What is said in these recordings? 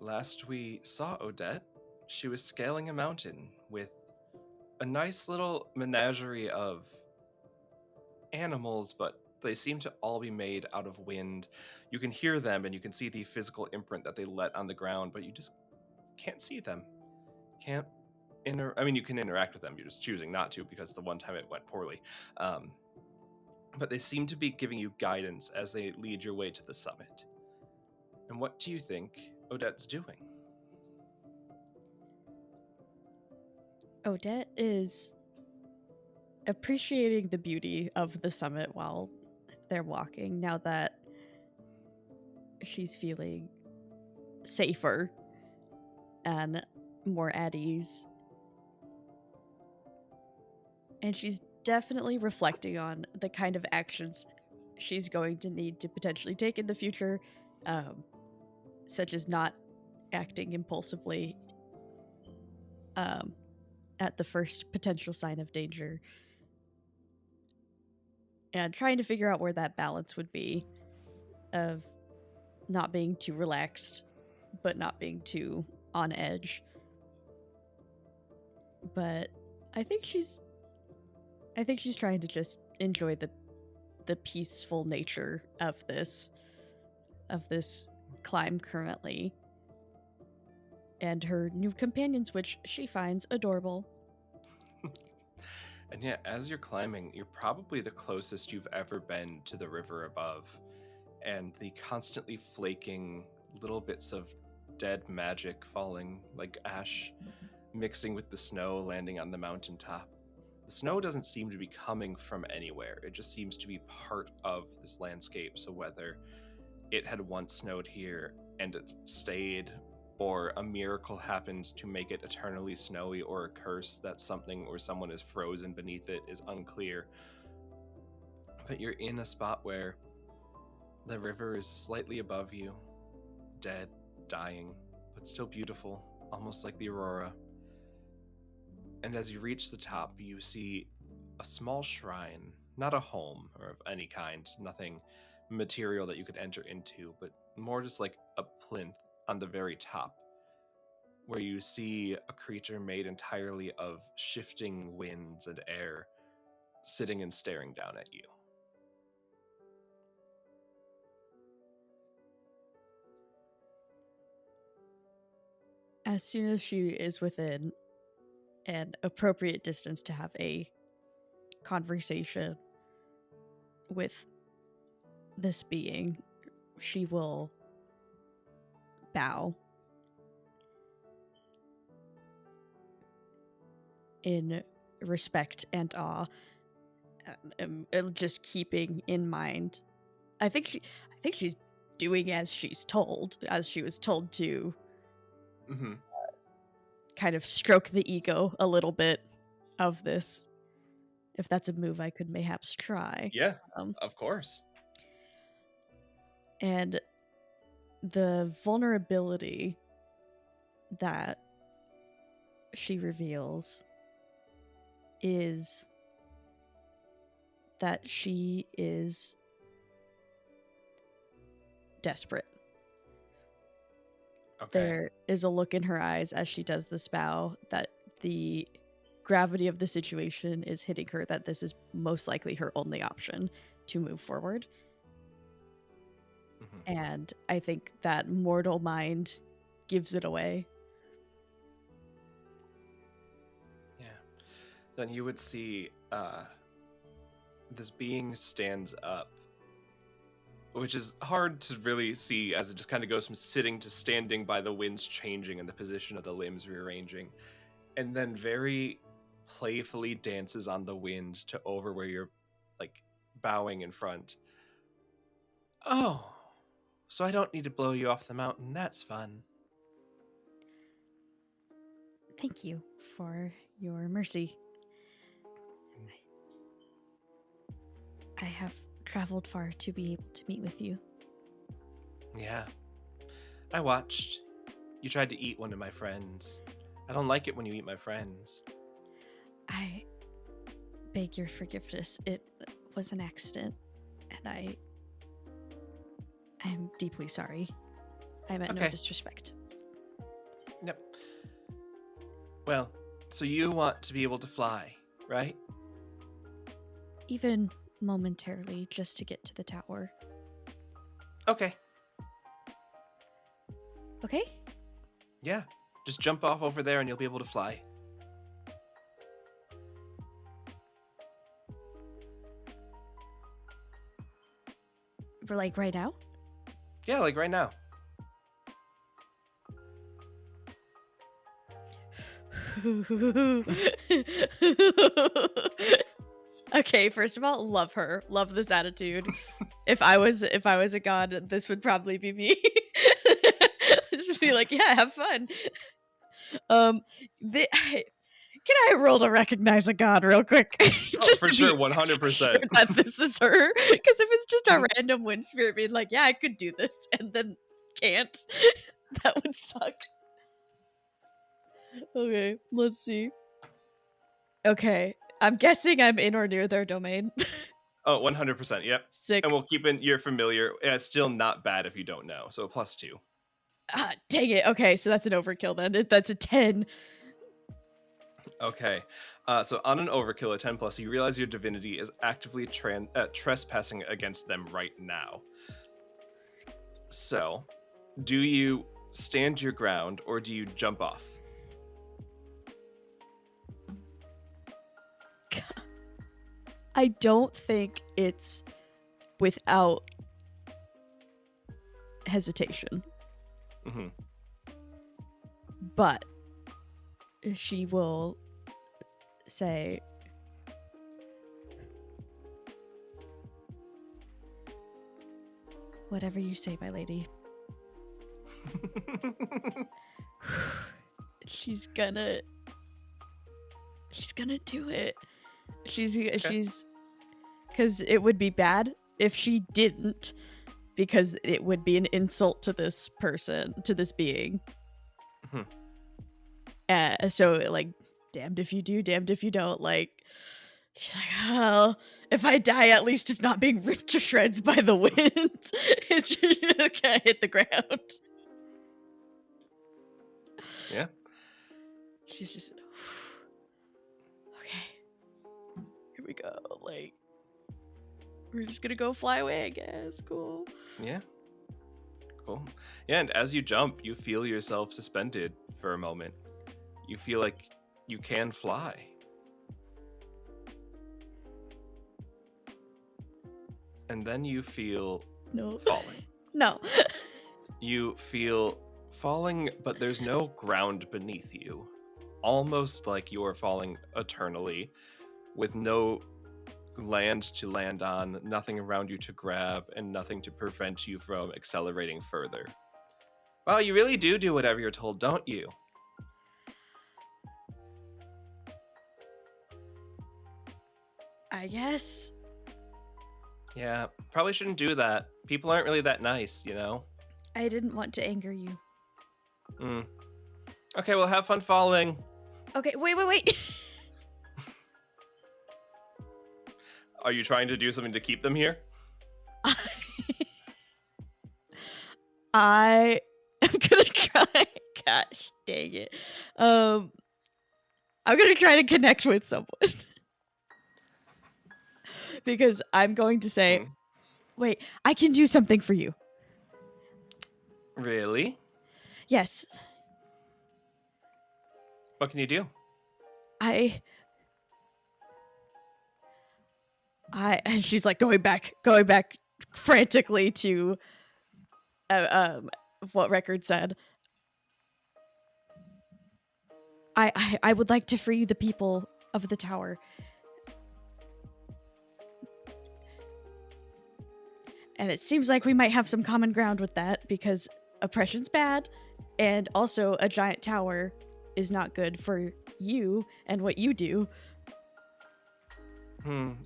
last we saw Odette, she was scaling a mountain with a nice little menagerie of animals, but they seem to all be made out of wind. You can hear them and you can see the physical imprint that they let on the ground, but you just can't see them. Can't you can interact with them. You're just choosing not to because the one time it went poorly. Um, but they seem to be giving you guidance as they lead your way to the summit. And what do you think Odette's doing? Odette is appreciating the beauty of the summit while they're walking, now that she's feeling safer and more at ease. And she's definitely reflecting on the kind of actions she's going to need to potentially take in the future, such as not acting impulsively at the first potential sign of danger, and trying to figure out where that balance would be of not being too relaxed but not being too on edge. But I think she's trying to just enjoy the peaceful nature of this climb currently, and her new companions, which she finds adorable. And yeah, as you're climbing, you're probably the closest you've ever been to the river above, and the constantly flaking little bits of dead magic falling like ash, mixing with the snow landing on the mountaintop. The snow doesn't seem to be coming from anywhere. It just seems to be part of this landscape. So whether it had once snowed here and it stayed, or a miracle happened to make it eternally snowy, or a curse that something or someone is frozen beneath it is unclear. But you're in a spot where the river is slightly above you, dead, dying, but still beautiful, almost like the aurora. And as you reach the top, you see a small shrine, not a home or of any kind, nothing material that you could enter into, but more just like a plinth on the very top, where you see a creature made entirely of shifting winds and air sitting and staring down at you. As soon as she is within an appropriate distance to have a conversation with this being, she will bow in respect and awe, just keeping in mind. I think she's doing as she was told to. Mm-hmm. Kind of stroke the ego a little bit of this. If that's a move I could mayhaps try. Yeah, of course. And the vulnerability that she reveals is that she is desperate. Okay. There is a look in her eyes as she does this bow that the gravity of the situation is hitting her, that this is most likely her only option to move forward. Mm-hmm. And I think that mortal mind gives it away. Yeah. Then you would see this being stands up, which is hard to really see as it just kind of goes from sitting to standing by the winds changing and the position of the limbs rearranging, and then very playfully dances on the wind to over where you're like bowing in front. Oh, so I don't need to blow you off the mountain. That's fun. Thank you for your mercy. I have traveled far to be able to meet with you. Yeah. I watched. You tried to eat one of my friends. I don't like it when you eat my friends. I beg your forgiveness. It was an accident, and I am deeply sorry. I meant no Okay. disrespect. Well, so you want to be able to fly, right? Even momentarily, just to get to the tower. Okay. Okay? Yeah. Just jump off over there and you'll be able to fly. For like right now? Yeah, like right now. Okay, first of all, love her. Love this attitude. If I was a god, this would probably be me. Just be like, yeah, have fun. Can I roll to recognize a god real quick? Oh, for to sure, be 100%. sure that this is her. Because if it's just a random wind spirit being like, yeah, I could do this, and then can't, that would suck. Okay, let's see. Okay, I'm guessing I'm in or near their domain. Oh, 100%, yep. Sick. And we'll keep in, you're familiar. It's still not bad if you don't know, so +2. Ah, dang it. Okay, so that's an overkill then. That's a 10. Okay, so on an overkill at 10+, you realize your divinity is actively trespassing against them right now. So, do you stand your ground or do you jump off? I don't think it's without hesitation. Mm-hmm. But she will say, whatever you say, my lady. She's gonna do it. She's because it would be bad if she didn't, because it would be an insult to this person, to this being. So like, damned if you do, damned if you don't. Like, she's like, oh, if I die, at least it's not being ripped to shreds by the wind. It's just gonna hit the ground. Yeah. She's just, okay, here we go. Like, we're just gonna go fly away, I guess. Cool. Yeah. Cool. Yeah, and as you jump, you feel yourself suspended for a moment. You feel like you can fly. And then you feel falling. No. You feel falling, but there's no ground beneath you. Almost like you are falling eternally, with no land to land on, nothing around you to grab, and nothing to prevent you from accelerating further. Well, you really do whatever you're told, don't you? I guess. Yeah, probably shouldn't do that. People aren't really that nice, you know? I didn't want to anger you. Okay, well, have fun falling. Okay, wait. Are you trying to do something to keep them here? I am gonna try. Gosh dang it. I'm gonna try to connect with someone. Because I'm going to say, wait, I can do something for you. Really? Yes. What can you do? And she's like going back frantically to what Record said. I would like to free the people of the tower. And it seems like we might have some common ground with that, because oppression's bad, and also a giant tower is not good for you and what you do.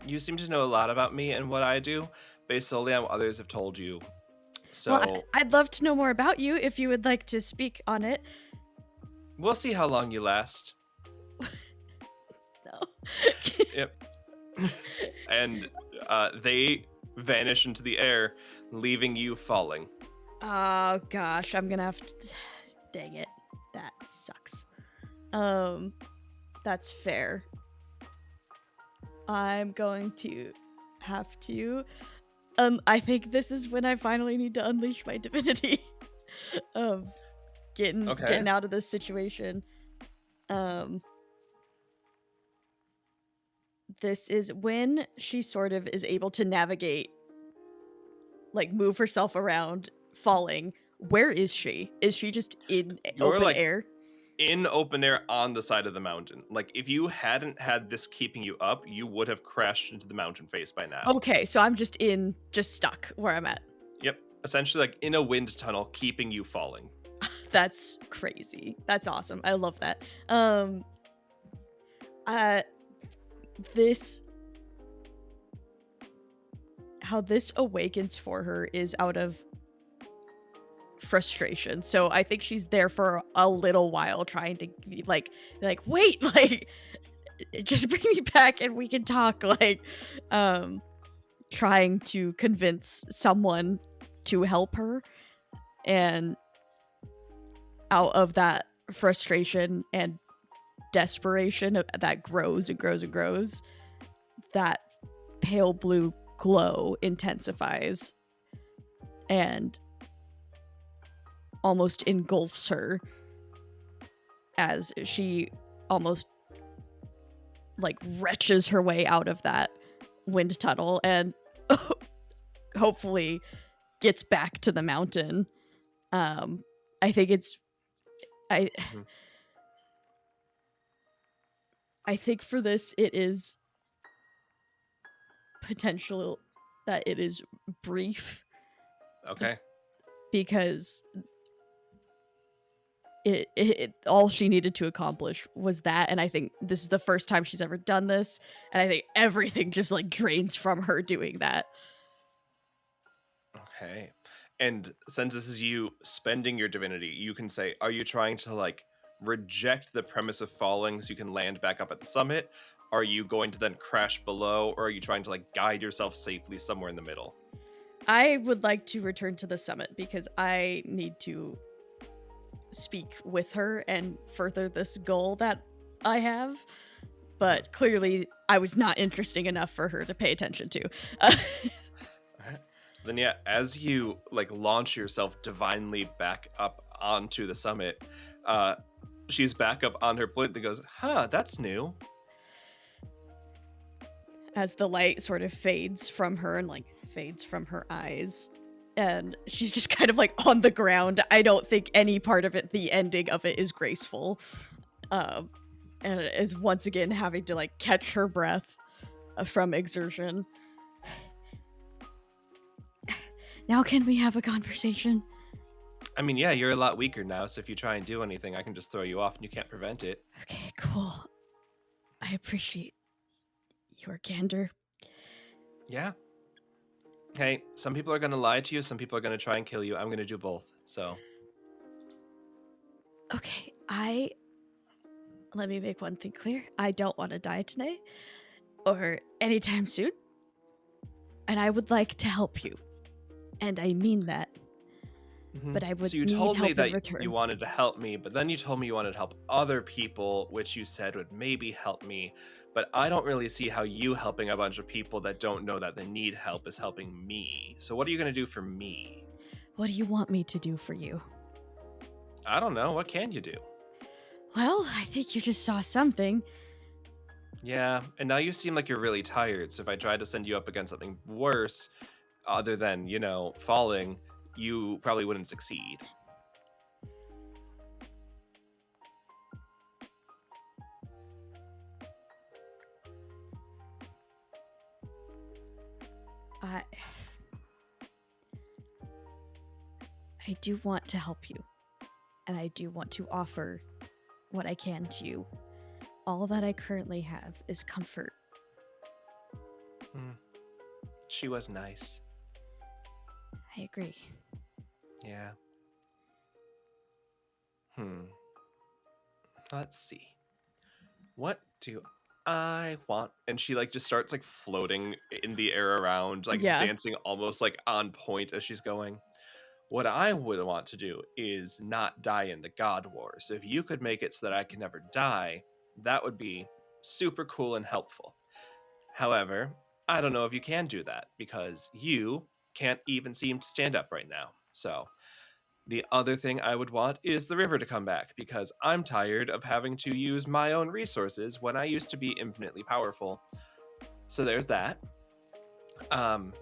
You seem to know a lot about me and what I do, based solely on what others have told you. So, well, I'd love to know more about you if you would like to speak on it. We'll see how long you last. No. Yep. And they vanish into the air, leaving you falling. Oh gosh, I'm gonna have to... Dang it. That sucks. That's fair. I'm going to have to. I think this is when I finally need to unleash my divinity. Getting Okay. out of this situation. This is when she sort of is able to navigate, like move herself around, falling. Where is she? Is she just in You're open like air? in open air on the side of the mountain. Like if you hadn't had this keeping you up, you would have crashed into the mountain face by now. Okay, so I'm just stuck where I'm at. Yep. Essentially like in a wind tunnel keeping you falling. That's crazy. That's awesome. I love that. This how this awakens for her is out of frustration. So I think she's there for a little while trying to like wait, like just bring me back and we can talk, like trying to convince someone to help her, and out of that frustration and desperation that grows and grows and grows, that pale blue glow intensifies and almost engulfs her as she almost like wrenches her way out of that wind tunnel and hopefully gets back to the mountain. I think it's I I think for this it is potential that it is brief. Okay. Because it all she needed to accomplish was that, and I think this is the first time she's ever done this, and I think everything just like drains from her doing that. Okay. And since this is you spending your divinity, you can say, are you trying to like reject the premise of falling so you can land back up at the summit? Are you going to then crash below, or are you trying to like guide yourself safely somewhere in the middle? I would like to return to the summit because I need to speak with her and further this goal that I have. But clearly, I was not interesting enough for her to pay attention to. Then yeah, as you like launch yourself divinely back up onto the summit, she's back up on her plinth and goes, huh, that's new. As the light sort of fades from her and like fades from her eyes, and she's just kind of like on the ground. I don't think any part of it, the ending of it, is graceful, and is once again having to like catch her breath from exertion. Now can we have a conversation? I mean, yeah, you're a lot weaker now, so if you try and do anything, I can just throw you off and you can't prevent it. Okay, cool. I appreciate your candor. Yeah. Hey, some people are going to lie to you, some people are going to try and kill you. I'm going to do both, so. Okay, let me make one thing clear. I don't want to die today or anytime soon. And I would like to help you. And I mean that. Mm-hmm. But I would So you need told help me that in return. you wanted to help me, but then you told me you wanted to help other people, which you said would maybe help me. But I don't really see how you helping a bunch of people that don't know that they need help is helping me. So what are you going to do for me? What do you want me to do for you? I don't know. What can you do? Well, I think you just saw something. Yeah, and now you seem like you're really tired, so if I tried to send you up against something worse, other than, you know, falling, you probably wouldn't succeed. I do want to help you. And I do want to offer what I can to you. All that I currently have is comfort. She was nice. I agree. Yeah. Let's see. What do I want? And she like just starts like floating in the air around, like dancing almost like on point as she's going. What I would want to do is not die in the God War. So if you could make it so that I can never die, that would be super cool and helpful. However, I don't know if you can do that because you can't even seem to stand up right now. So the other thing I would want is the river to come back because I'm tired of having to use my own resources when I used to be infinitely powerful. So there's that. Um,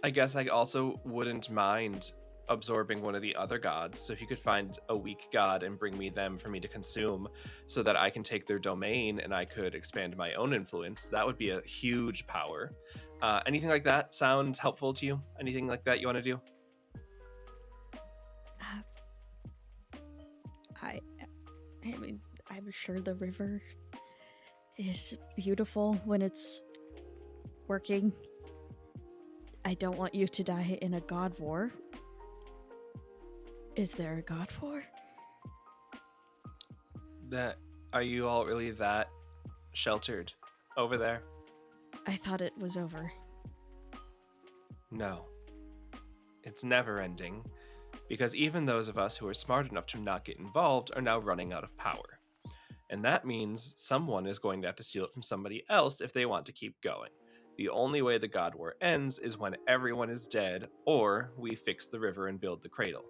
I guess I also wouldn't mind absorbing one of the other gods. So if you could find a weak god and bring me them for me to consume so that I can take their domain and I could expand my own influence, that would be a huge power. Anything like that sound helpful to you? Anything like that you want to do? I mean, I'm sure the river is beautiful when it's working. I don't want you to die in a god war. Is there a god war? Are you all really that sheltered over there? I thought it was over. No. It's never ending, because even those of us who are smart enough to not get involved are now running out of power. And that means someone is going to have to steal it from somebody else if they want to keep going. The only way the God War ends is when everyone is dead, or we fix the river and build the cradle.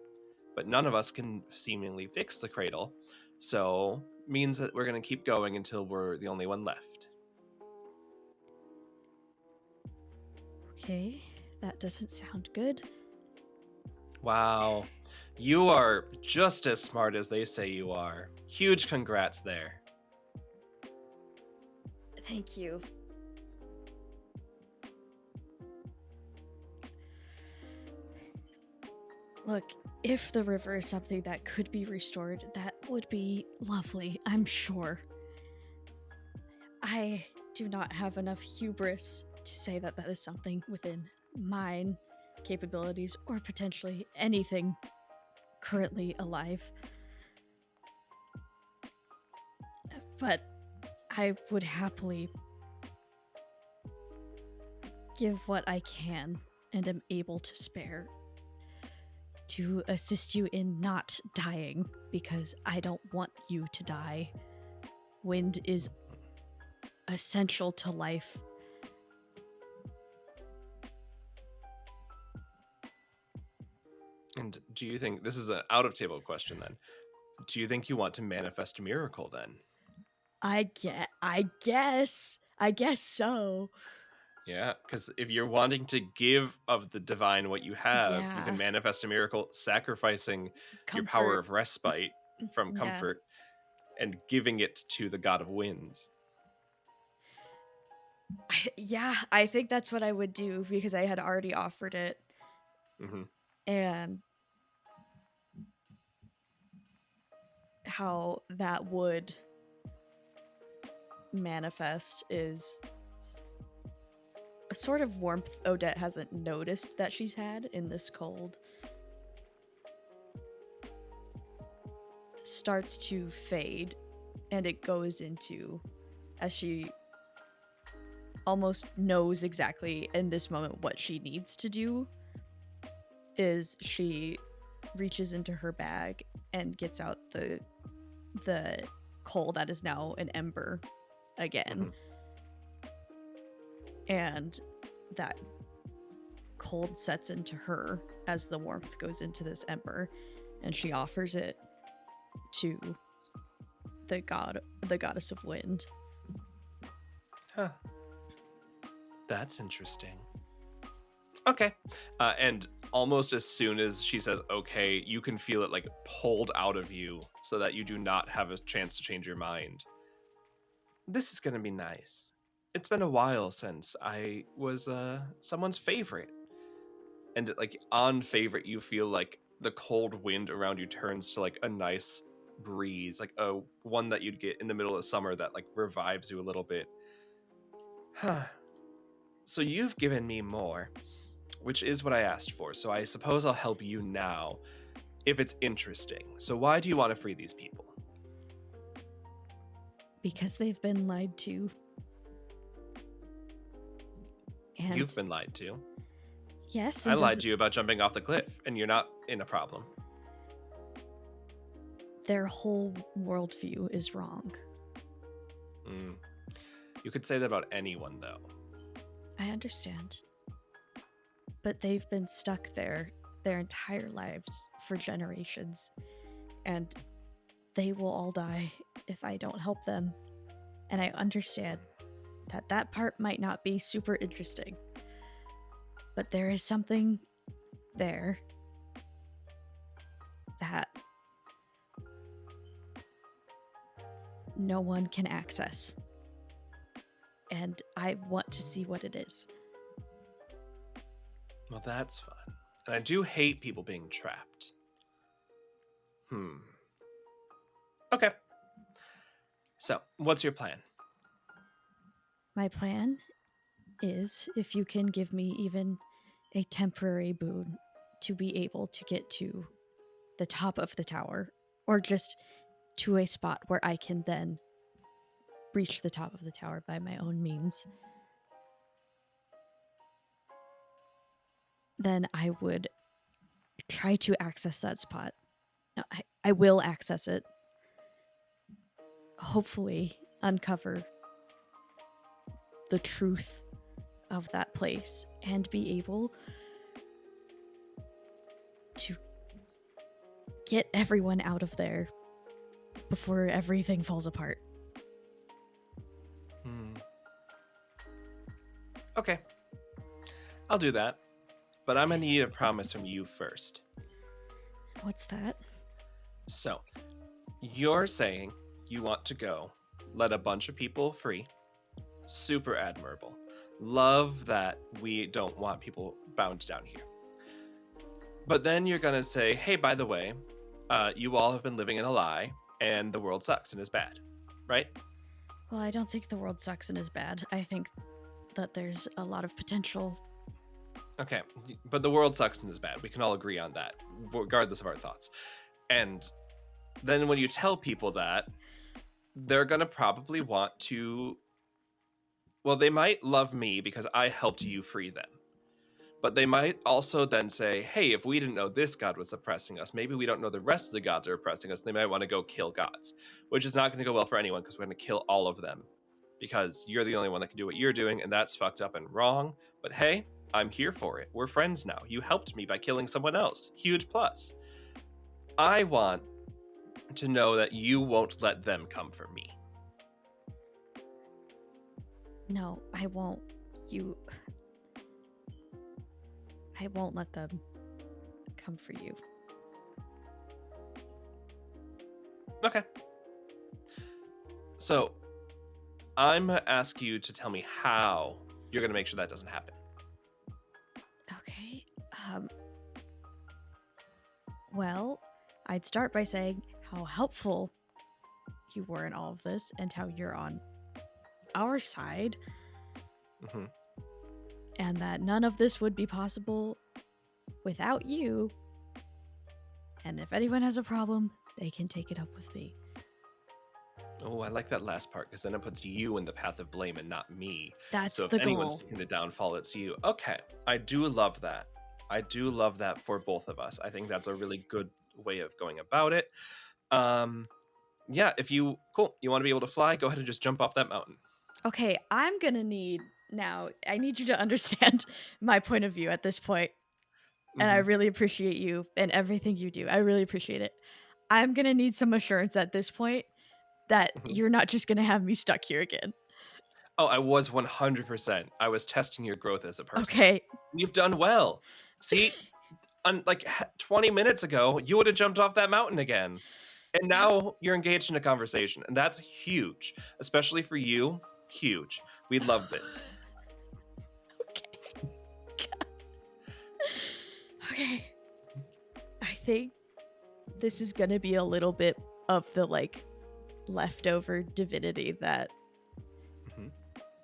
But none of us can seemingly fix the cradle, so means that we're going to keep going until we're the only one left. Okay, that doesn't sound good. Wow, you are just as smart as they say you are. Huge congrats there. Thank you. Look, if the river is something that could be restored, that would be lovely, I'm sure. I do not have enough hubris to say that that is something within mine capabilities or potentially anything currently alive. But I would happily give what I can and am able to spare to assist you in not dying, because I don't want you to die. Wind is essential to life. And do you think, this is an out-of-table question then, do you think you want to manifest a miracle then? I guess so. Yeah, because if you're wanting to give of the divine what you have, you Yeah. can manifest a miracle sacrificing your power Comfort. of respite from Yeah. comfort and giving it to the god of winds. I think that's what I would do because I had already offered it. Mm-hmm. And how that would manifest is a sort of warmth Odette hasn't noticed that she's had in this cold starts to fade, and it goes into, as she almost knows exactly in this moment what she needs to do, is she reaches into her bag and gets out the coal that is now an ember again. And that cold sets into her as the warmth goes into this ember, and she offers it to the goddess of wind. Huh. That's interesting. Okay. And almost as soon as she says okay, you can feel it like pulled out of you so that you do not have a chance to change your mind. This is gonna be nice. It's been a while since I was someone's favorite. And like on favorite, you feel like the cold wind around you turns to like a nice breeze, like a one that you'd get in the middle of summer that like revives you a little bit. Huh. So you've given me more, which is what I asked for. So I suppose I'll help you now if it's interesting. So why do you want to free these people? Because they've been lied to. And You've been lied to. Yes, I and lied to you about jumping off the cliff, and you're not in a problem. their whole worldview is wrong. You could say that about anyone, though. I understand. But they've been stuck there their entire lives for generations, and they will all die if I don't help them. And I understand that that part might not be super interesting, but there is something there that no one can access. And I want to see what it is. Well, that's fun. And I do hate people being trapped. Okay. So, what's your plan? My plan is if you can give me even a temporary boon to be able to get to the top of the tower, or just to a spot where I can then reach the top of the tower by my own means, then I would try to access that spot. I will access it. Hopefully, uncover the truth of that place and be able to get everyone out of there before everything falls apart. Okay. I'll do that. But I'm going to need a promise from you first. What's that? So, you're saying you want to go, let a bunch of people free. Super admirable. Love that we don't want people bound down here. But then you're going to say, hey, by the way, you all have been living in a lie, and the world sucks and is bad, right? Well, I don't think the world sucks and is bad. I think that there's a lot of potential. Okay, but the world sucks and is bad. We can all agree on that, regardless of our thoughts. And then when you tell people that, they're going to probably want to... Well, they might love me because I helped you free them. But they might also then say, hey, if we didn't know this god was oppressing us, maybe we don't know the rest of the gods are oppressing us. They might want to go kill gods, which is not going to go well for anyone because we're going to kill all of them because you're the only one that can do what you're doing, and that's fucked up and wrong. But hey, I'm here for it. We're friends now. You helped me by killing someone else. Huge plus. I want to know that you won't let them come for me. No, I won't. I won't let them come for you. Okay. So, I'm going to ask you to tell me how you're going to make sure that doesn't happen. Okay. Well, I'd start by saying how helpful you were in all of this and how you're on our side. Mm-hmm. And that none of this would be possible without you. And if anyone has a problem, they can take it up with me. Oh, I like that last part because then it puts you in the path of blame and not me. That's so if the anyone's goal. taking the downfall, it's you. Okay, I do love that. I do love that for both of us. I think that's a really good way of going about it. Yeah, if you want to be able to fly, go ahead and just jump off that mountain. Okay, I'm gonna need I need you to understand my point of view at this point. And I really appreciate you and everything you do. I really appreciate it. I'm gonna need some assurance at this point that you're not just gonna have me stuck here again. Oh, I was 100%. I was testing your growth as a person. Okay. You've done well. See, like 20 minutes ago, you would have jumped off that mountain again. And now you're engaged in a conversation. And that's huge, especially for you. Huge. We love this. Okay. I think this is gonna be a little bit of the leftover divinity that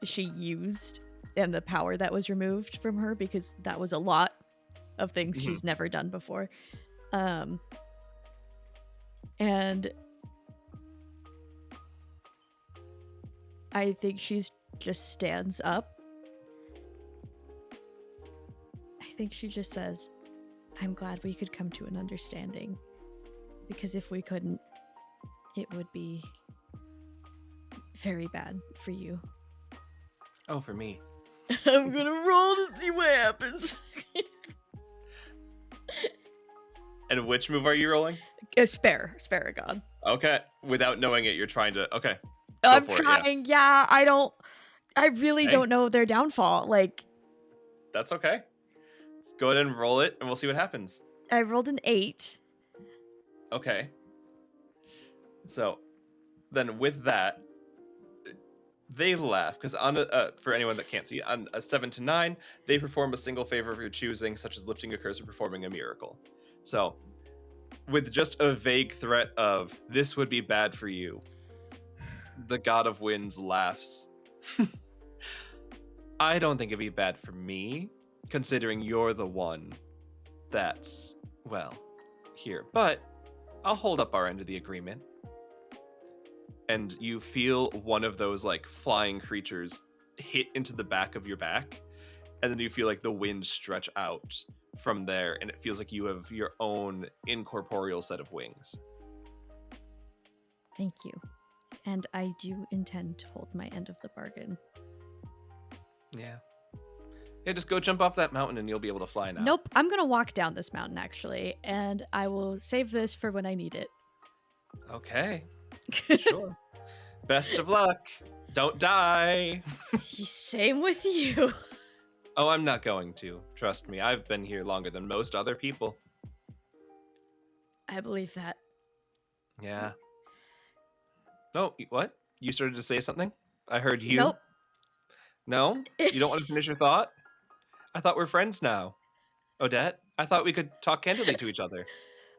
she used and the power that was removed from her, because that was a lot of things she's never done before. And I think she's just stands up. I think she just says, I'm glad we could come to an understanding. Because if we couldn't, it would be very bad for you. Oh, for me. I'm gonna roll to see what happens. And which move are you rolling? Spare a god. Okay. Without knowing it, you're trying to... Okay. I'm trying, yeah. I really don't know their downfall. Like... That's okay. Go ahead and roll it, and we'll see what happens. I rolled an 8. Okay. So, then with that, they laugh, because on for anyone that can't see, on a 7 to 9, they perform a single favor of your choosing, such as lifting a curse or performing a miracle. So, with just a vague threat of, this would be bad for you, the God of Winds laughs. I don't think it'd be bad for me, considering you're the one that's, well, here. But I'll hold up our end of the agreement. And you feel one of those, like, flying creatures hit into the back of your back. And then you feel like the wind stretch out from there. And it feels like you have your own incorporeal set of wings. Thank you. And I do intend to hold my end of the bargain. Yeah. Yeah, just go jump off that mountain and you'll be able to fly now. Nope, I'm gonna walk down this mountain, actually. And I will save this for when I need it. Okay. Sure. Best of luck. Don't die. Same with you. Oh, I'm not going to. Trust me, I've been here longer than most other people. I believe that. Yeah. Oh, what? You started to say something? I heard you. Nope. No? You don't want to finish your thought? I thought we're friends now. Odette, I thought we could talk candidly to each other.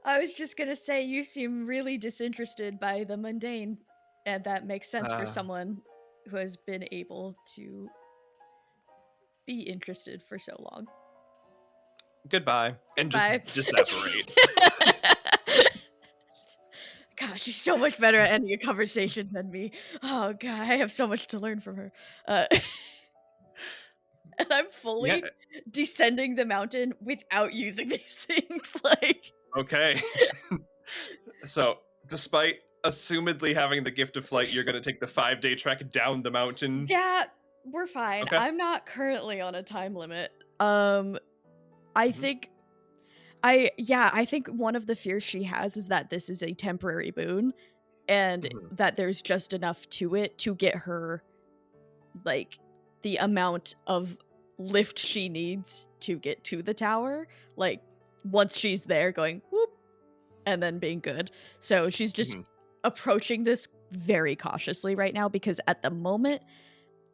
I was just gonna say, you seem really disinterested by the mundane, and that makes sense for someone who has been able to be interested for so long. Goodbye. And just separate. Gosh, she's so much better at ending a conversation than me. Oh god, I have so much to learn from her. And I'm fully descending the mountain without using these things. Like, okay. So, despite assumedly having the gift of flight, you're going to take the 5-day trek down the mountain? Yeah, we're fine. Okay. I'm not currently on a time limit. I think one of the fears she has is that this is a temporary boon and that there's just enough to it to get her, like, the amount of lift she needs to get to the tower. Like, once she's there, going, whoop, and then being good. So she's just approaching this very cautiously right now because at the moment,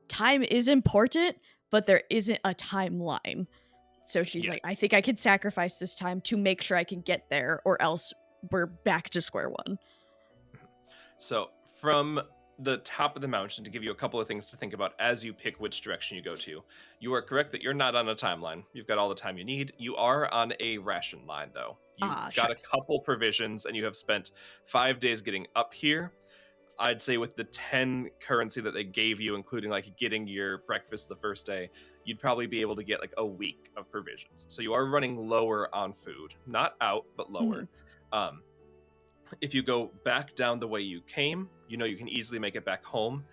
time is important, but there isn't a timeline. So she's like, I think I can sacrifice this time to make sure I can get there, or else we're back to square one. So from the top of the mountain, to give you a couple of things to think about as you pick which direction you go to, you are correct that you're not on a timeline. You've got all the time you need. You are on a ration line, though. You've got a couple provisions, and you have spent 5 days getting up here. I'd say with the 10 currency that they gave you, including like getting your breakfast the first day, you'd probably be able to get like a week of provisions. So you are running lower on food. Not out, but lower. If you go back down the way you came, you know you can easily make it back home.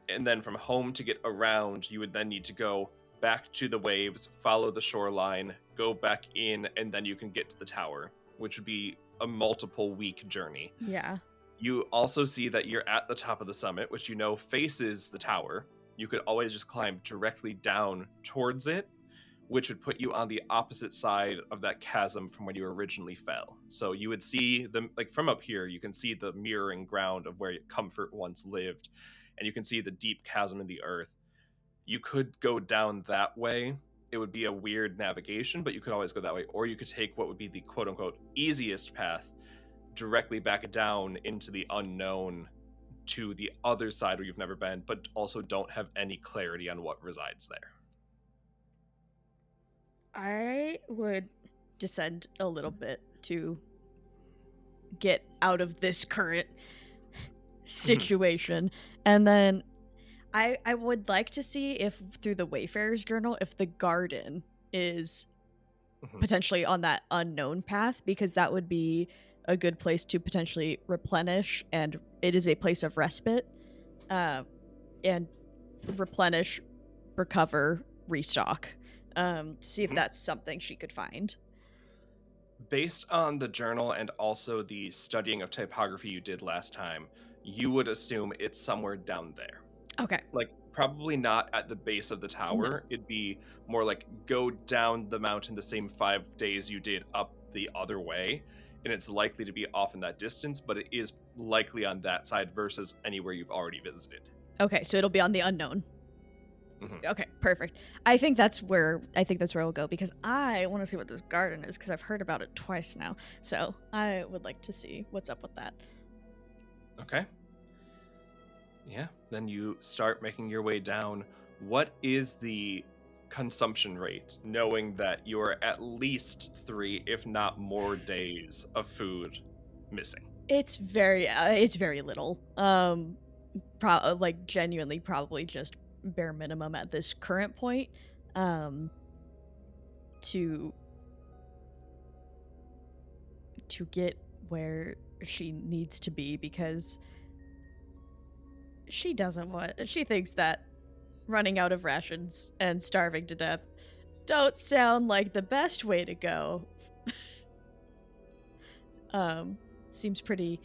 And then from home to get around, you would then need to go back to the waves, follow the shoreline, go back in, and then you can get to the tower, which would be a multiple week journey. Yeah. You also see that you're at the top of the summit, which you know faces the tower. You could always just climb directly down towards it, which would put you on the opposite side of that chasm from when you originally fell. So you would see them, like from up here, you can see the mirroring ground of where Comfort once lived, and you can see the deep chasm in the earth. You could go down that way. It would be a weird navigation, but you could always go that way. Or you could take what would be the quote-unquote easiest path directly back down into the unknown to the other side where you've never been, but also don't have any clarity on what resides there. I would descend a little bit to get out of this current situation. And then I would like to see if through the Wayfarer's Journal, if the garden is Mhm. potentially on that unknown path, because that would be a good place to potentially replenish, and it is a place of respite, and replenish, recover, restock. See if Mhm. that's something she could find. Based on the journal and also the studying of typography you did last time, you would assume it's somewhere down there. Okay. Like, probably not at the base of the No. tower. It'd be more like go down the mountain the same 5 days you did up the other way, and it's likely to be off in that distance, but it is likely on that side versus anywhere you've already visited. Okay, so it'll be on the unknown. Mhm. Okay, perfect. I think that's where we'll go, because I want to see what this garden is, because I've heard about it twice now. So I would like to see what's up with that. Okay. Yeah, then you start making your way down. What is the consumption rate, knowing that you're at least 3, if not more, days of food missing? It's very little. Like genuinely, probably just bare minimum at this current point. To get where she needs to be, because she thinks that running out of rations and starving to death don't sound like the best way to go. um seems pretty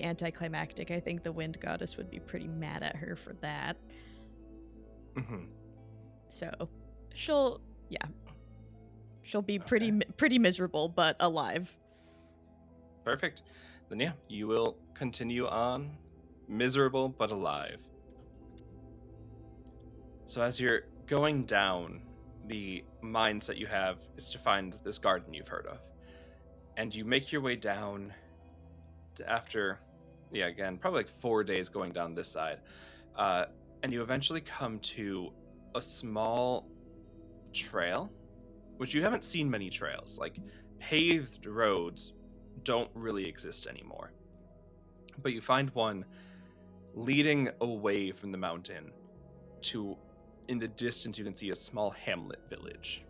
anticlimactic. I think the wind goddess would be pretty mad at her for that. Mm-hmm. So she'll be Okay. pretty miserable, but alive. Perfect. Then yeah, you will continue on, miserable but alive. So as you're going down, the mindset you have is to find this garden you've heard of. And you make your way down after, yeah, again, probably like 4 days going down this side. And you eventually come to a small trail, which you haven't seen many trails. Like, paved roads don't really exist anymore. But you find one leading away from the mountain to, in the distance, you can see a small hamlet village.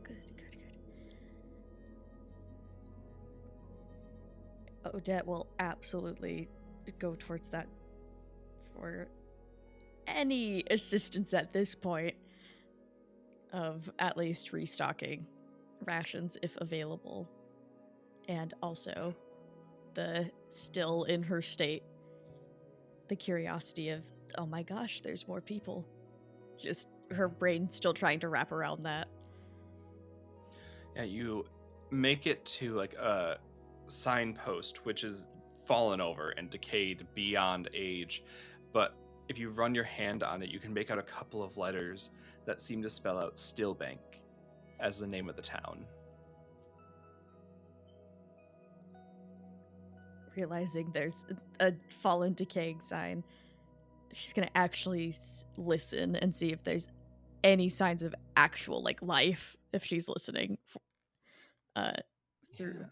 Good. Odette will absolutely go towards that for any assistance at this point, of at least restocking rations if available, and also the still in her state, the curiosity of, oh my gosh, there's more people, just her brain still trying to wrap around that. Yeah, you make it to like a signpost which is fallen over and decayed beyond age, but if you run your hand on it, you can make out a couple of letters that seem to spell out Stillbank as the name of the town. Realizing there's a fallen decaying sign, she's gonna actually listen and see if there's any signs of actual like life, if she's listening uh through. Yeah.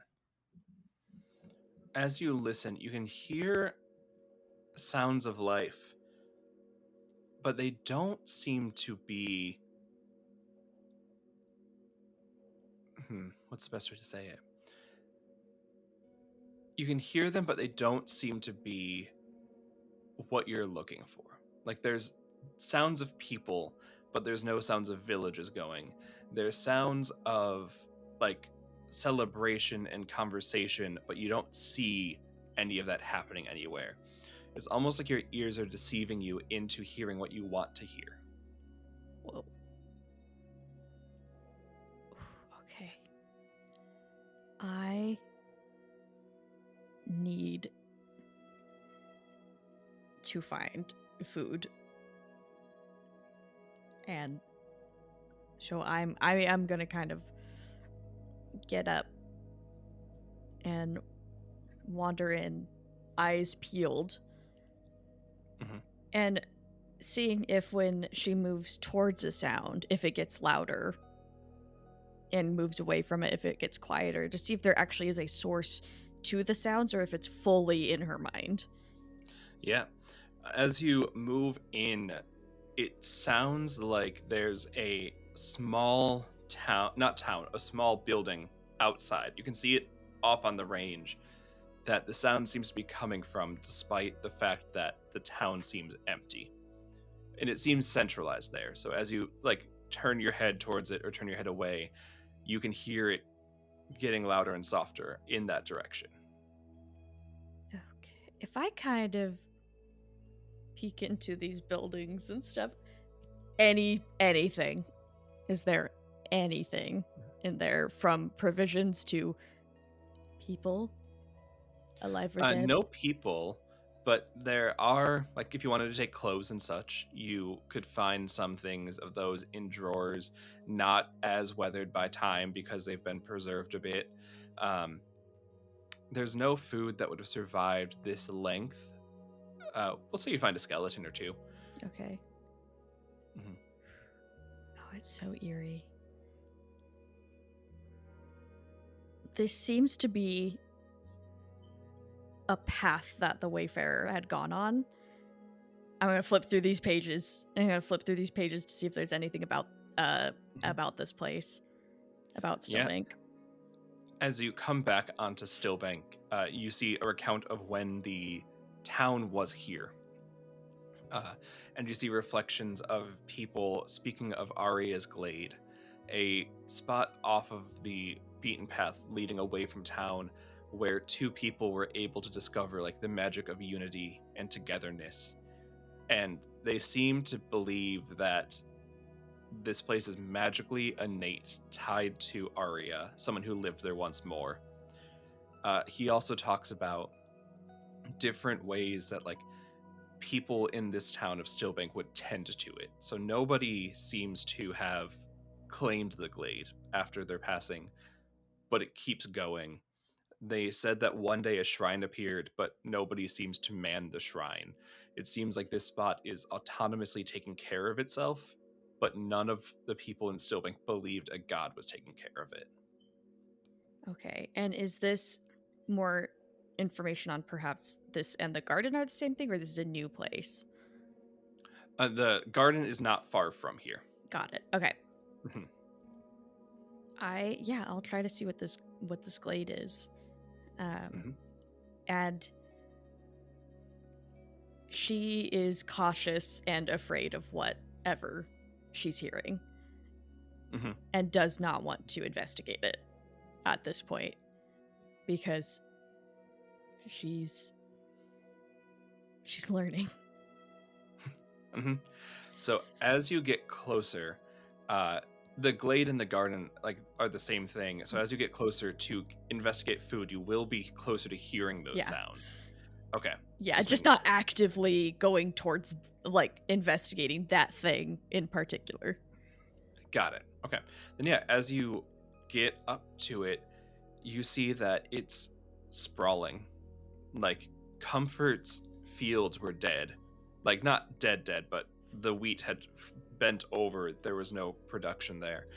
As you listen, you can hear sounds of life, but they don't seem to be. What's the best way to say it? You can hear them, but they don't seem to be what you're looking for. Like, there's sounds of people, but there's no sounds of villages going. There's sounds of like celebration and conversation, but you don't see any of that happening anywhere. It's almost like your ears are deceiving you into hearing what you want to hear. Whoa. Okay. I need to find food, and so I am gonna kind of get up and wander in, eyes peeled, Mhm. and seeing if when she moves towards a sound, if it gets louder, and moves away from it, if it gets quieter, to see if there actually is a source to the sounds, or if it's fully in her mind. Yeah. As you move in, it sounds like there's a small town, not town, a small building outside. You can see it off on the range that the sound seems to be coming from, despite the fact that the town seems empty. And it seems centralized there. So as you like turn your head towards it or turn your head away, you can hear it getting louder and softer in that direction. Okay. If I kind of peek into these buildings and stuff, anything. Is there anything in there, from provisions to people, alive or dead? No people, but there are, like, if you wanted to take clothes and such, you could find some things of those in drawers, not as weathered by time because they've been preserved a bit. There's no food that would have survived this length. We'll say you find a skeleton or two. Okay. Mhm. Oh, it's so eerie. This seems to be a path that the Wayfarer had gone on. I'm going to flip through these pages. To see if there's anything about this place, about Stillbank. Yeah. As you come back onto Stillbank, you see a recount of when the town was here. And you see reflections of people speaking of Aria's Glade, a spot off of the beaten path leading away from town where two people were able to discover like the magic of unity and togetherness. And they seem to believe that this place is magically innate, tied to Aria, someone who lived there once more. He also talks about different ways that like people in this town of Stillbank would tend to it. So nobody seems to have claimed the glade after their passing, but it keeps going. They said that one day a shrine appeared, but nobody seems to man the shrine. It seems like this spot is autonomously taking care of itself, but none of the people in Stillbank believed a god was taking care of it. Okay, and is this more information on perhaps this and the garden are the same thing, or this is a new place? The garden is not far from here. Got it. Okay. Mhm. I'll try to see what this glade is. Mhm. And she is cautious and afraid of whatever she's hearing. Mhm. And does not want to investigate it at this point because she's learning. Mm-hmm. So as you get closer, the glade and the garden like are the same thing. So as you get closer to investigate food, you will be closer to hearing those sounds. Okay. Yeah, just not actively going towards like investigating that thing in particular. Got it. Okay. Then yeah, as you get up to it, you see that it's sprawling. Like Comfort's fields were dead. Like not dead, but the wheat had bent over. There was no production there.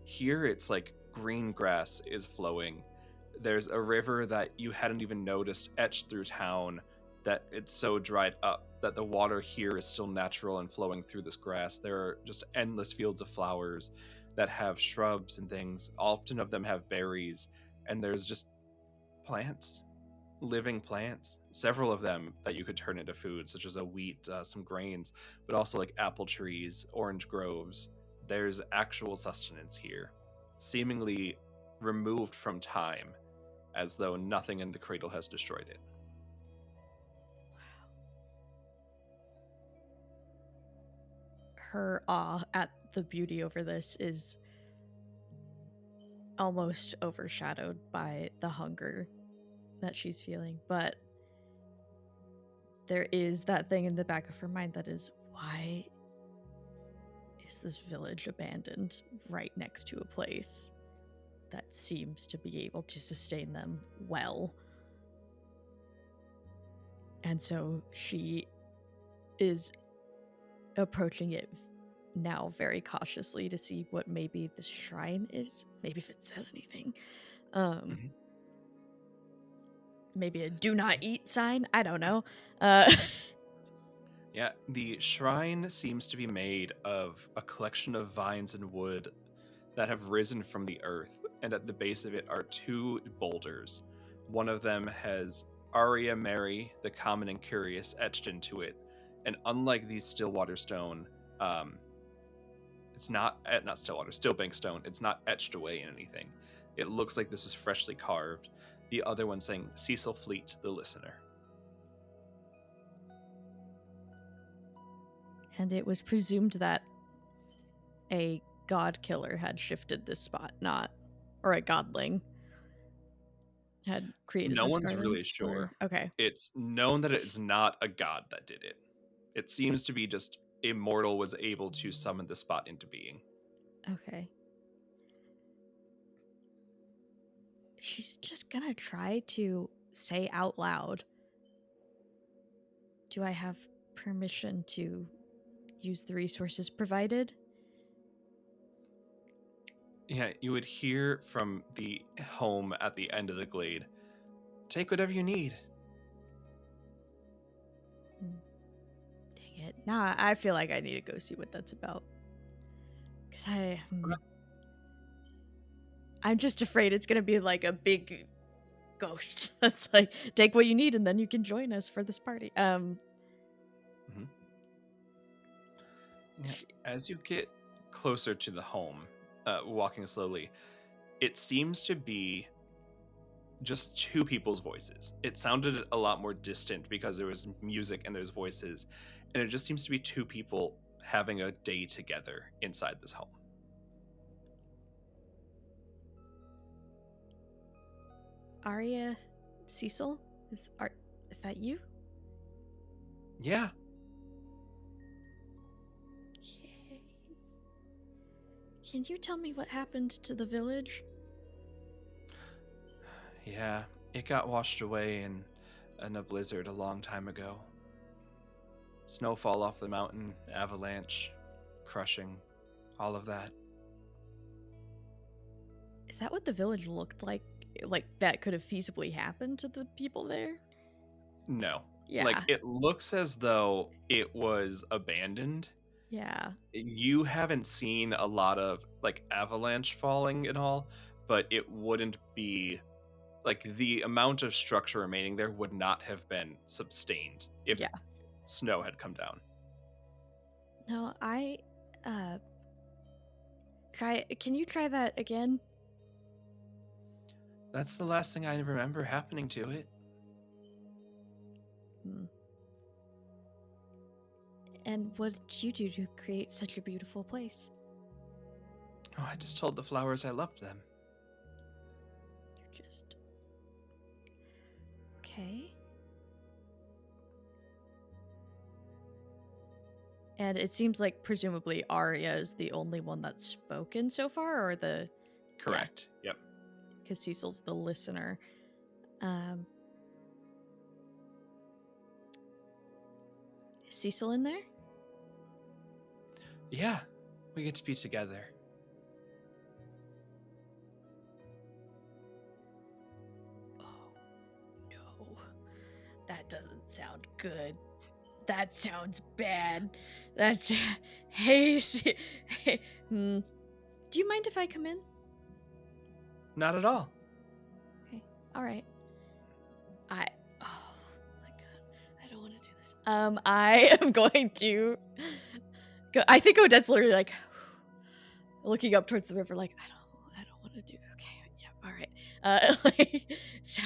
Here it's like green grass is flowing. There's a river that you hadn't even noticed etched through town, that it's so dried up that the water here is still natural and flowing through this grass. There are just endless fields of flowers that have shrubs and things. Often of them have berries, and there's just plants, living plants, several of them that you could turn into food, such as a wheat, some grains, but also like apple trees, orange groves. There's actual sustenance here, seemingly removed from time, as though nothing in the cradle has destroyed it. Her awe at the beauty over this is almost overshadowed by the hunger that she's feeling, but there is that thing in the back of her mind that is, why is this village abandoned right next to a place that seems to be able to sustain them well? And so she is approaching it now very cautiously to see what maybe the shrine is, maybe if it says anything. Maybe a do not eat sign, I don't know. Yeah, the shrine seems to be made of a collection of vines and wood that have risen from the earth, and at the base of it are two boulders. One of them has Aria Mary, the common and curious, etched into it, and unlike the Stillwater stone, um, it's not Stillwater, Stillbank stone. It's not etched away in anything. It looks like this was freshly carved. The other one saying Cecil Fleet, the listener. And it was presumed that a Godkiller had shifted this spot, or a Godling had created No this one's garden. really sure. Okay. It's known that it's not a god that did it. It seems to be just Immortal was able to summon the spot into being. Okay. She's just gonna try to say out loud, do I have permission to use the resources provided? Yeah, you would hear from the home at the end of the glade. Take whatever you need. Dang it. Now I feel like I need to go see what that's about. Because I'm just afraid it's going to be like a big ghost that's like, take what you need and then you can join us for this party. Mm-hmm. Yeah, as you get closer to the home, walking slowly, it seems to be just two people's voices. It sounded a lot more distant because there was music and there's voices, and it just seems to be two people having a day together inside this home. Arya, Cecil, is that you? Yeah. Okay. Can you tell me what happened to the village? Yeah, it got washed away in a blizzard a long time ago. Snowfall off the mountain, avalanche, crushing, all of that. Is that what the village looked like? Like that could have feasibly happened to the people there? No. Yeah. Like, it looks as though it was abandoned. Yeah. You haven't seen a lot of, like, avalanche falling and all, but it wouldn't be... Like, the amount of structure remaining there would not have been sustained if snow had come down. No, can you try that again? That's the last thing I remember happening to it. And what did you do to create such a beautiful place? Oh, I just told the flowers I loved them. You're just... Okay. And it seems like presumably Arya is the only one that's spoken so far, or the... Correct. Yeah. Yep. Because Cecil's the listener. Is Cecil in there? Yeah, we get to be together. Oh, no. That doesn't sound good. That sounds bad. That's... Hey, hey. Do you mind if I come in? Not at all. Okay, all right. Oh my god, I don't want to do this. I am going to go. I think Odette's literally like looking up towards the river, like I don't want to do. Okay, yeah, all right. So,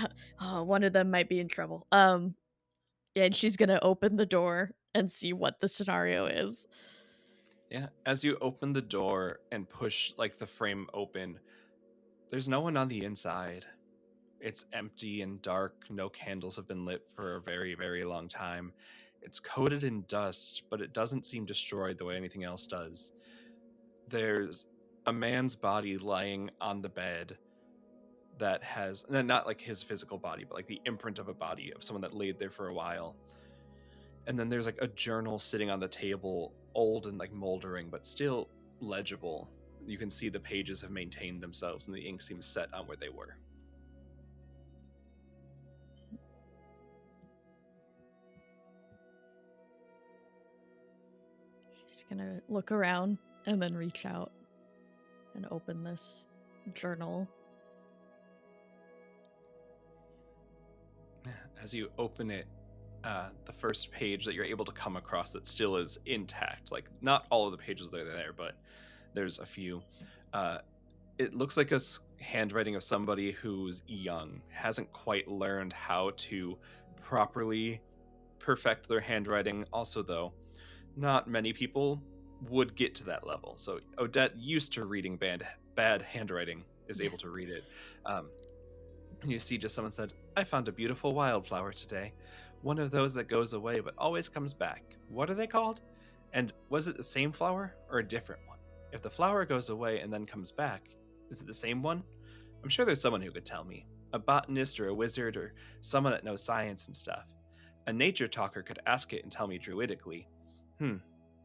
one of them might be in trouble. And she's gonna open the door and see what the scenario is. Yeah, as you open the door and push like the frame open, there's no one on the inside. It's empty and dark. No candles have been lit for a very, very long time. It's coated in dust, but it doesn't seem destroyed the way anything else does. There's a man's body lying on the bed that has, not like his physical body, but like the imprint of a body of someone that laid there for a while. And then there's like a journal sitting on the table, old and like moldering, but still legible. You can see the pages have maintained themselves and the ink seems set on where they were. She's gonna look around and then reach out and open this journal. As you open it, the first page that you're able to come across that still is intact, like not all of the pages are there, but there's a few. It looks like a handwriting of somebody who's young, hasn't quite learned how to properly perfect their handwriting. Also, though, not many people would get to that level. So Odette, used to reading bad handwriting, is able to read it. And you see just someone said, "I found a beautiful wildflower today. One of those that goes away but always comes back. What are they called? And was it the same flower or a different one? If the flower goes away and then comes back, is it the same one? I'm sure there's someone who could tell me. A botanist or a wizard or someone that knows science and stuff. A nature talker could ask it and tell me druidically.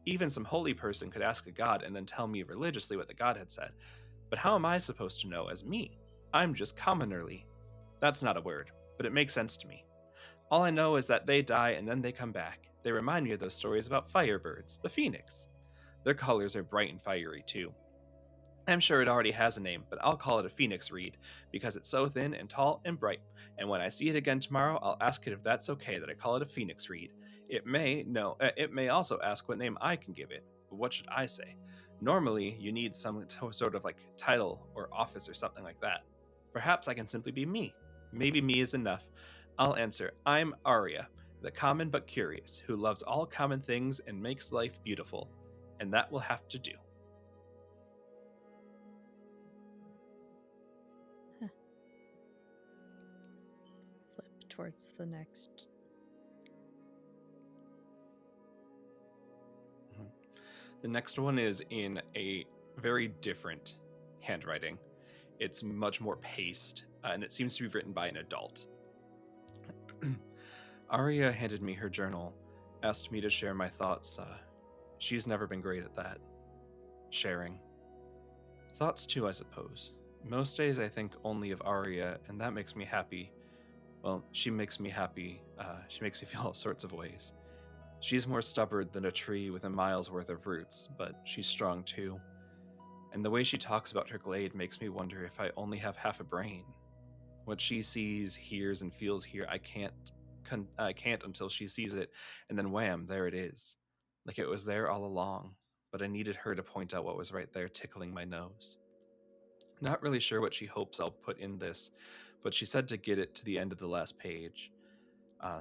Even some holy person could ask a god and then tell me religiously what the god had said. But how am I supposed to know as me? I'm just commonerly. That's not a word, but it makes sense to me. All I know is that they die and then they come back. They remind me of those stories about firebirds, the phoenix. Their colors are bright and fiery too. I'm sure it already has a name, but I'll call it a phoenix reed, because it's so thin and tall and bright, and when I see it again tomorrow, I'll ask it if that's okay that I call it a phoenix reed. It may also ask what name I can give it, but what should I say? Normally, you need some sort of like title or office or something like that. Perhaps I can simply be me. Maybe me is enough. I'll answer, I'm Arya, the common but curious, who loves all common things and makes life beautiful. And that will have to do. Flip towards the next. The next one is in a very different handwriting. It's much more paced, and it seems to be written by an adult. Arya handed me her journal, asked me to share my thoughts. She's never been great at that. Sharing. Thoughts too, I suppose. Most days I think only of Arya, and that makes me happy. Well, she makes me happy. She makes me feel all sorts of ways. She's more stubborn than a tree with a mile's worth of roots, but she's strong too. And the way she talks about her glade makes me wonder if I only have half a brain. What she sees, hears, and feels here, I can't until she sees it, and then wham, there it is. Like it was there all along, but I needed her to point out what was right there tickling my nose. Not really sure what she hopes I'll put in this, but she said to get it to the end of the last page.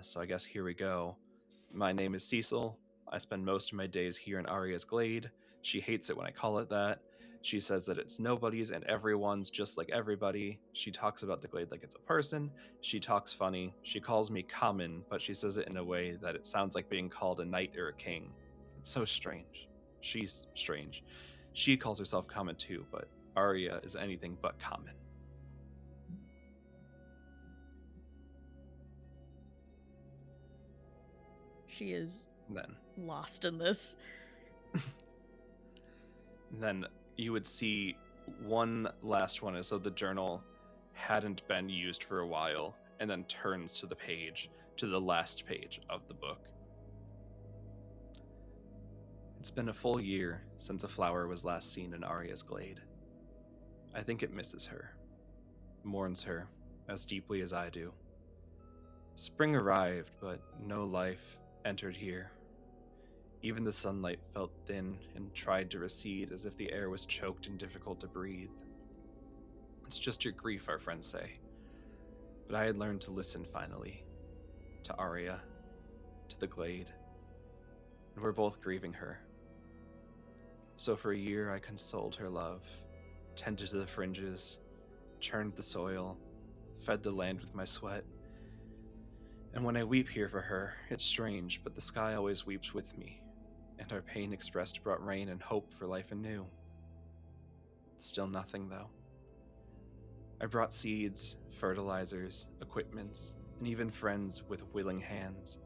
So I guess here we go. My name is Cecil. I spend most of my days here in Arya's glade. She hates it when I call it that. She says that it's nobody's and everyone's just like everybody. She talks about the glade like it's a person. She talks funny. She calls me common, but she says it in a way that it sounds like being called a knight or a king. It's so strange. She's strange. She calls herself common too, but Arya is anything but common. She is Then lost in this. Then you would see one last one as though the journal hadn't been used for a while, and then turns to the last page of the book. It's been a full year since a flower was last seen in Arya's glade. I think it misses her, mourns her as deeply as I do. Spring arrived, but no life entered here. Even the sunlight felt thin and tried to recede as if the air was choked and difficult to breathe. It's just your grief, our friends say. But I had learned to listen finally. To Arya. To the glade. And we're both grieving her. So for a year I consoled her love, tended to the fringes, churned the soil, fed the land with my sweat. And when I weep here for her, it's strange, but the sky always weeps with me. And our pain expressed brought rain and hope for life anew. Still nothing, though. I brought seeds, fertilizers, equipments, and even friends with willing hands.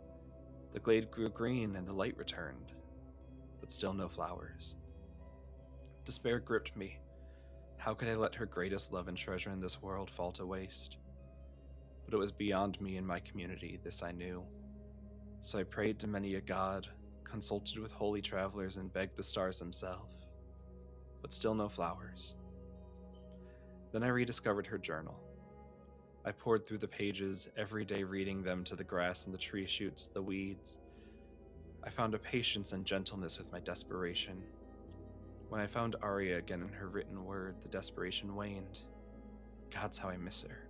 The glade grew green and the light returned, but still no flowers. Despair gripped me. How could I let her greatest love and treasure in this world fall to waste? But it was beyond me and my community, this I knew. So I prayed to many a god, consulted with holy travelers, and begged the stars himself. But still no flowers. Then I rediscovered her journal. I pored through the pages, every day reading them to the grass and the tree shoots, the weeds. I found a patience and gentleness with my desperation. When I found Arya again in her written word, the desperation waned. God's how I miss her.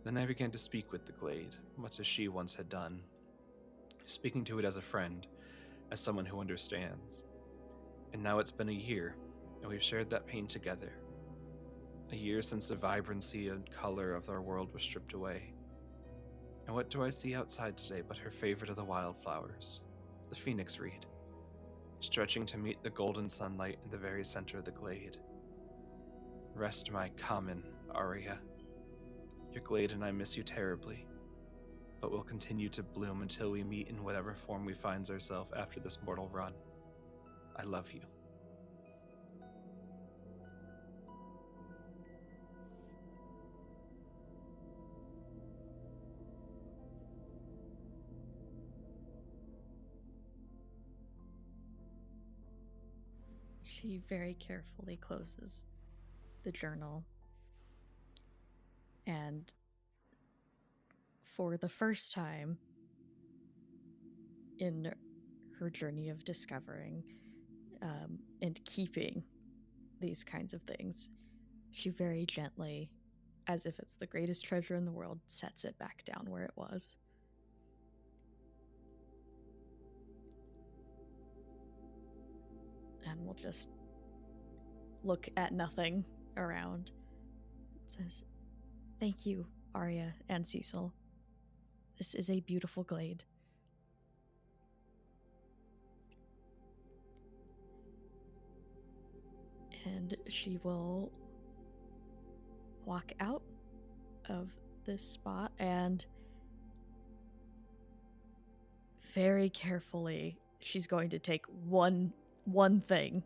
Then I began to speak with the glade, much as she once had done, speaking to it as a friend, as someone who understands. And now it's been a year, and we've shared that pain together. A year since the vibrancy and color of our world was stripped away. And what do I see outside today but her favorite of the wildflowers, the phoenix reed, stretching to meet the golden sunlight in the very center of the glade. Rest my common, Arya. Your glade and I miss you terribly, but we'll continue to bloom until we meet in whatever form we find ourselves after this mortal run. I love you. She very carefully closes the journal, and for the first time in her journey of discovering and keeping these kinds of things, she very gently, as if it's the greatest treasure in the world, sets it back down where it was. And we'll just look at nothing around. It says, "Thank you, Arya and Cecil. This is a beautiful glade." And she will walk out of this spot and very carefully she's going to take one thing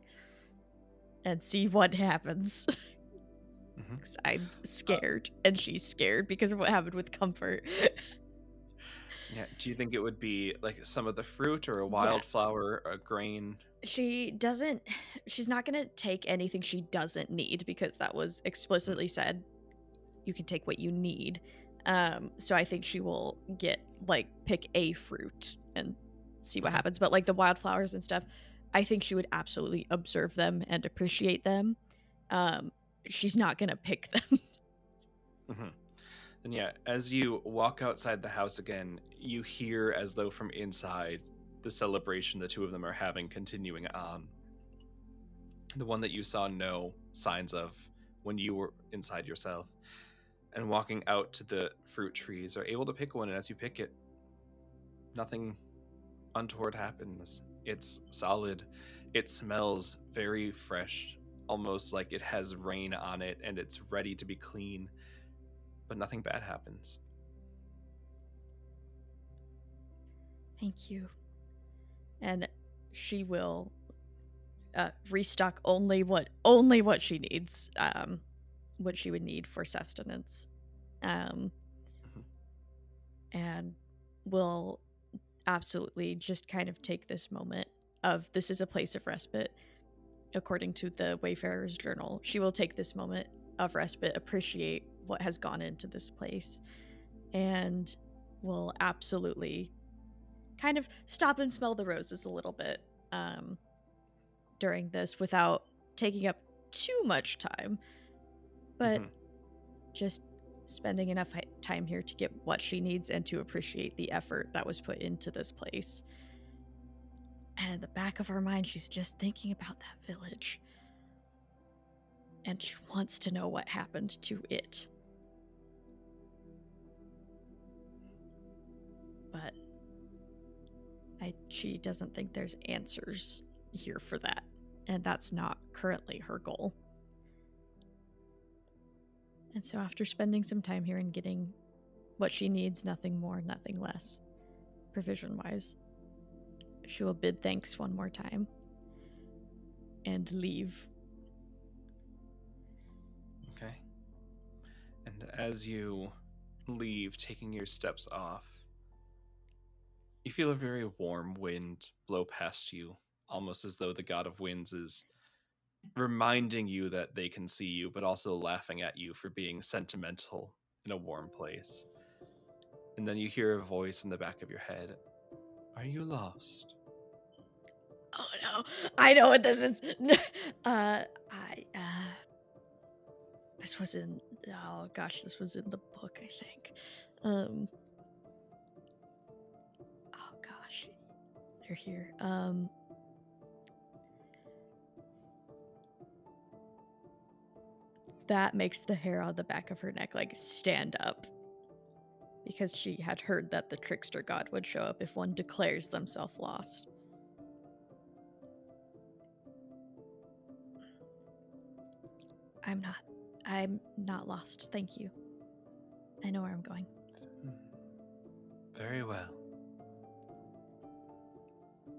and see what happens. Mm-hmm. 'Cause I'm scared and she's scared because of what happened with Comfort. Yeah, do you think it would be like some of the fruit or a wildflower, a grain? She's not gonna take anything she doesn't need, because that was explicitly said. You can take what you need. So I think she will pick a fruit and see what happens. But like the wildflowers and stuff, I think she would absolutely observe them and appreciate them. She's not gonna pick them. Mm-hmm. And yeah, as you walk outside the house again, you hear, as though from inside, the celebration the two of them are having continuing on. The one that you saw no signs of when you were inside yourself. And walking out to the fruit trees, are able to pick one, and as you pick it, nothing untoward happens. It's solid. It smells very fresh, almost like it has rain on it and it's ready to be clean. But nothing bad happens. Thank you. And she will restock only what she needs, what she would need for sustenance, and will absolutely just kind of take this moment of, this is a place of respite, according to the Wayfarer's journal. She will take this moment of respite, appreciate what has gone into this place, and will absolutely kind of stop and smell the roses a little bit during this, without taking up too much time, but just spending enough time here to get what she needs and to appreciate the effort that was put into this place. And in the back of her mind, she's just thinking about that village, and she wants to know what happened to it. But she doesn't think there's answers here for that, and that's not currently her goal. And so after spending some time here and getting what she needs, nothing more, nothing less, provision-wise, she will bid thanks one more time and leave. Okay. And as you leave, taking your steps off, You feel a very warm wind blow past you, almost as though the god of winds is reminding you that they can see you, but also laughing at you for being sentimental in a warm place. And then you hear a voice in the back of your head. Are you lost? Oh no, I know what this is. This was in, oh gosh, this was in the book, I think. Oh gosh, they're here. That makes the hair on the back of her neck like stand up, because she had heard that the trickster god would show up if one declares themselves lost. I'm not lost, thank you. I know where I'm going. Very well.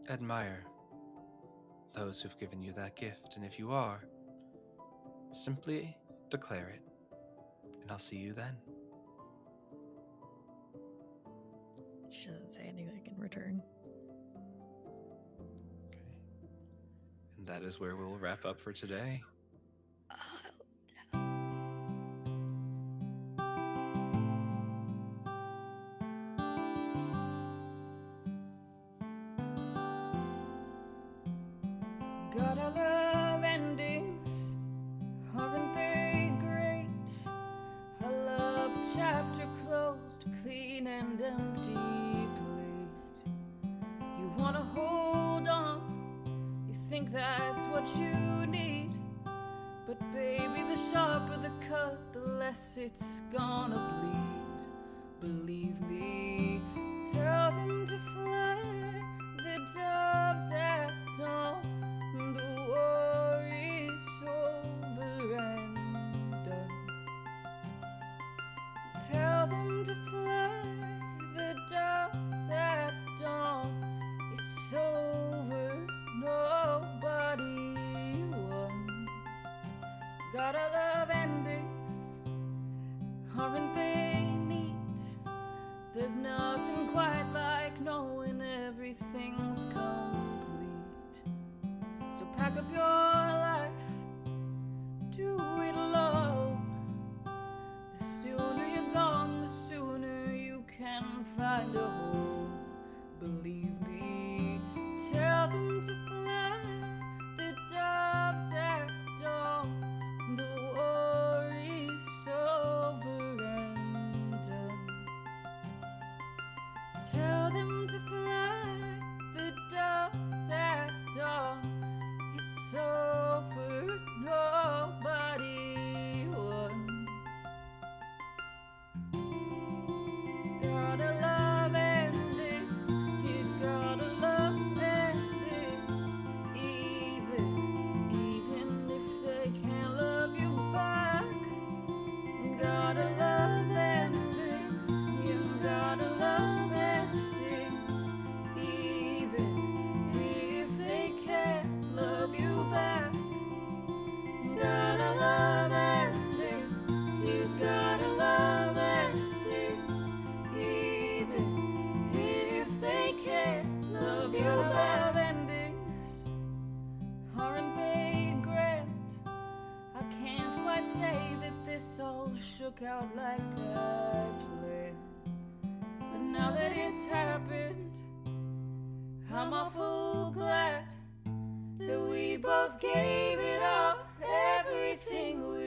Admire those who've given you that gift, and if you are, simply declare it, and I'll see you then. She doesn't say anything in return. Okay. And that is where we'll wrap up for today. Gotta love endings, aren't they great? I love a chapter closed, clean and empty plate. You wanna hold on, you think that's what you need. But baby, the sharper the cut, the less it's gonna bleed. Believe me, tell them to fly the doves at dawn. The war is over and done. Tell them to fly the doves at dawn. It's over, nobody won. Gotta love endings, aren't they neat? There's nothing quite like knowing everything's complete. So pack up your life, do it alone. The sooner you're gone, the sooner you can find a home. Believe me, tell them to fly the doves at dawn. The war is over and done. Tell them to fly the doves at dawn. It's over, nobody won. Gotta love endings, you gotta love endings. Even if they can't love you back. Gotta love endings, you gotta love endings. Even if they can't love you back. Gotta love endings, you gotta love endings. Even if they can't love you back. Love endings, aren't they grand? I can't quite say that this all shook out like I planned. But now that it's happened, I'm awful glad that we both gave it up, everything we